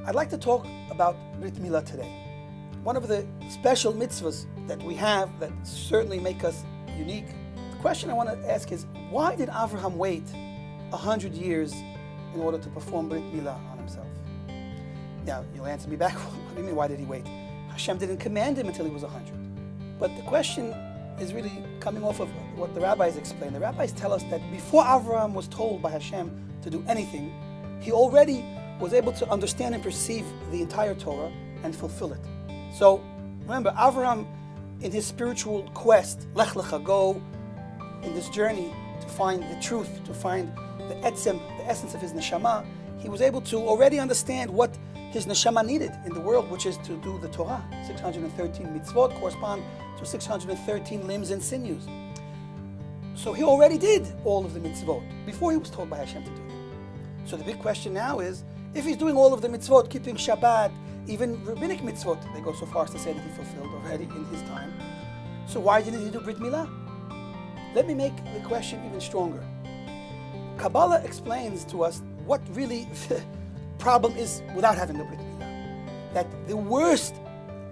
I'd like to talk about Brit Milah today. One of the special mitzvahs that we have that certainly make us unique. The question I want to ask is, why did Avraham wait 100 years in order to perform Brit Milah on himself? Now, you'll answer me back, what do you mean, why did he wait? Hashem didn't command him until he was 100. But the question is really coming off of what the rabbis explain. The rabbis tell us that before Avraham was told by Hashem to do anything, he already was able to understand and perceive the entire Torah and fulfill it. So remember, Avraham, in his spiritual quest, Lech Lecha, go in this journey to find the truth, to find the etzem, the essence of his neshama, he was able to already understand what his neshama needed in the world, which is to do the Torah. 613 mitzvot correspond to 613 limbs and sinews. So he already did all of the mitzvot before he was told by Hashem to do it. So the big question now is, if he's doing all of the mitzvot, keeping Shabbat, even rabbinic mitzvot, they go so far as to say that he fulfilled already in his time, so why didn't he do Brit Milah? Let me make the question even stronger. Kabbalah explains to us what really the problem is without having the Brit Milah. That the worst,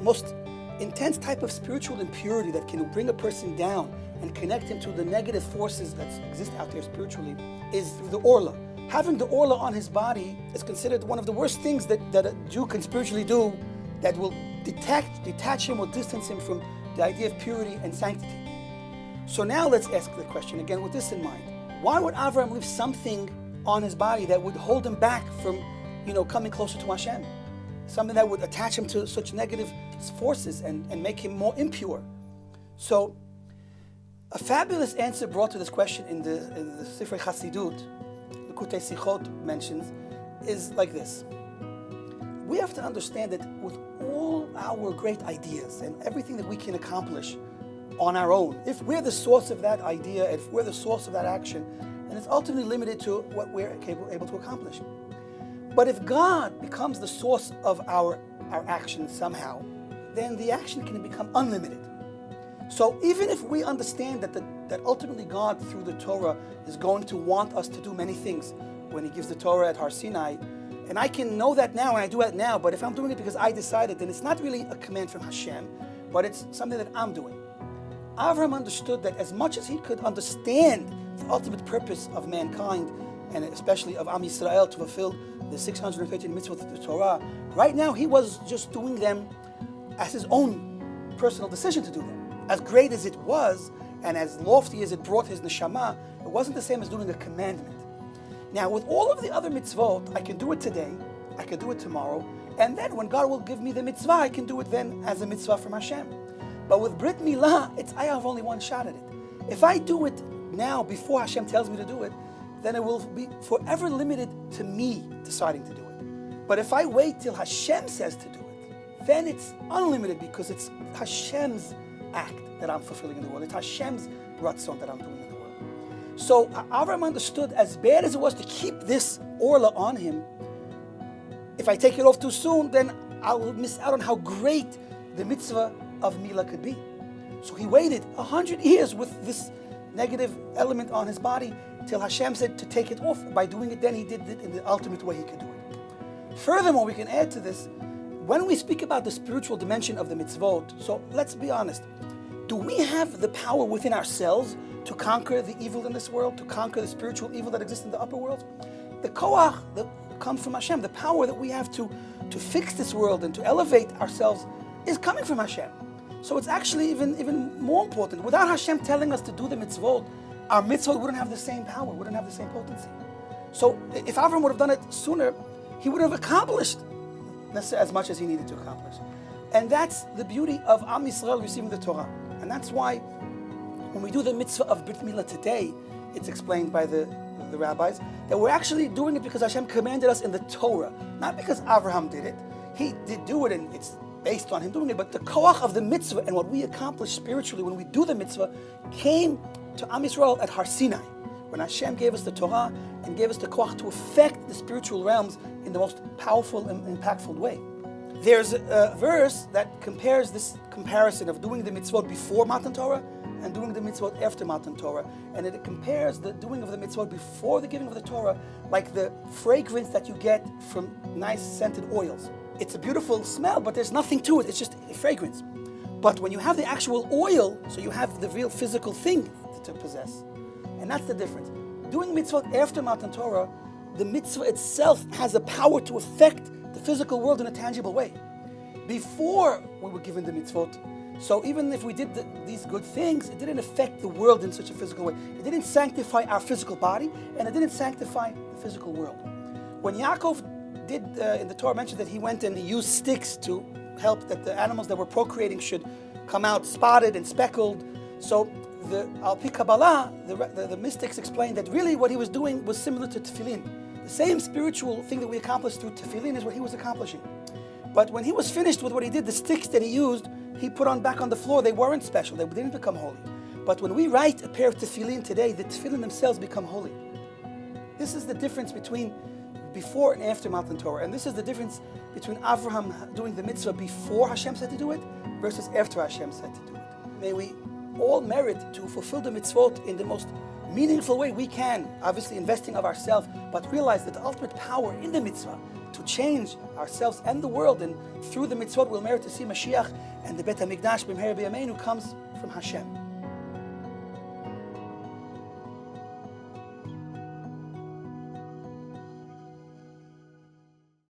most intense type of spiritual impurity that can bring a person down and connect him to the negative forces that exist out there spiritually is the orla. Having the orla on his body is considered one of the worst things that a Jew can spiritually do, that will detach him or distance him from the idea of purity and sanctity. So now let's ask the question again with this in mind. Why would Avraham leave something on his body that would hold him back from, coming closer to Hashem? Something that would attach him to such negative forces and make him more impure. So a fabulous answer brought to this question in the Sifrei Chassidut, Likutei Sichot mentions, is like this. We have to understand that with all our great ideas and everything that we can accomplish on our own, if we're the source of that idea, if we're the source of that action, then it's ultimately limited to what we're able to accomplish. But if God becomes the source of our action somehow, then the action can become unlimited. So even if we understand that ultimately God, through the Torah, is going to want us to do many things when He gives the Torah at Har Sinai, and I can know that now and I do it now, but if I'm doing it because I decided, then it's not really a command from Hashem, but it's something that I'm doing. Avraham understood that as much as he could understand the ultimate purpose of mankind, and especially of Am Yisrael, to fulfill the 613 mitzvot of the Torah, right now he was just doing them as his own personal decision to do them. As great as it was, and as lofty as it brought his neshama, it wasn't the same as doing a commandment. Now, with all of the other mitzvot, I can do it today, I can do it tomorrow, and then when God will give me the mitzvah, I can do it then as a mitzvah from Hashem. But with Brit Milah, I have only one shot at it. If I do it now, before Hashem tells me to do it, then it will be forever limited to me deciding to do it. But if I wait till Hashem says to do it, then it's unlimited, because it's Hashem's act that I'm fulfilling in the world. It's Hashem's ratzon that I'm doing in the world. So Avraham understood, as bad as it was to keep this orla on him, if I take it off too soon, then I'll miss out on how great the mitzvah of Milah could be. So he waited 100 years with this negative element on his body till Hashem said to take it off. By doing it, then he did it in the ultimate way he could do it. Furthermore, we can add to this, when we speak about the spiritual dimension of the mitzvot, so let's be honest, do we have the power within ourselves to conquer the evil in this world, to conquer the spiritual evil that exists in the upper world? The koach that comes from Hashem, the power that we have to fix this world and to elevate ourselves, is coming from Hashem. So it's actually even more important. Without Hashem telling us to do the mitzvot, our mitzvot wouldn't have the same power, wouldn't have the same potency. So if Avraham would have done it sooner, he would have accomplished as much as he needed to accomplish. And that's the beauty of Am Yisrael receiving the Torah. And that's why when we do the mitzvah of Brit Milah today, it's explained by the rabbis that we're actually doing it because Hashem commanded us in the Torah, not because Avraham did it. He did do it, and it's based on him doing it, but the koach of the mitzvah and what we accomplish spiritually when we do the mitzvah came to Am Yisrael at Har Sinai, when Hashem gave us the Torah and gave us the koach to affect the spiritual realms in the most powerful and impactful way. There's a verse that compares this comparison of doing the mitzvot before Matan Torah and doing the mitzvot after Matan Torah. And it compares the doing of the mitzvot before the giving of the Torah like the fragrance that you get from nice scented oils. It's a beautiful smell, but there's nothing to it. It's just a fragrance. But when you have the actual oil, so you have the real physical thing to possess. And that's the difference. Doing mitzvot after Matan Torah, the mitzvah itself has a power to affect the physical world in a tangible way. Before we were given the mitzvot, so even if we did these good things, it didn't affect the world in such a physical way. It didn't sanctify our physical body, and it didn't sanctify the physical world. When Yaakov did, in the Torah mentioned that he went and he used sticks to help that the animals that were procreating should come out spotted and speckled. So the Al Pi Kabbalah, the mystics explained that really what he was doing was similar to tefillin. The same spiritual thing that we accomplished through tefillin is what he was accomplishing. But when he was finished with what he did, the sticks that he used, he put on back on the floor. They weren't special. They didn't become holy. But when we write a pair of tefillin today, the tefillin themselves become holy. This is the difference between before and after Matan Torah. And this is the difference between Avraham doing the mitzvah before Hashem said to do it versus after Hashem said to do it. May we all merit to fulfill the mitzvot in the most meaningful way we can, obviously investing of ourselves, but realize that the ultimate power in the mitzvah to change ourselves and the world, and through the mitzvot we'll merit to see Mashiach and the Bet HaMikdash b'mher b'yameinu comes from Hashem.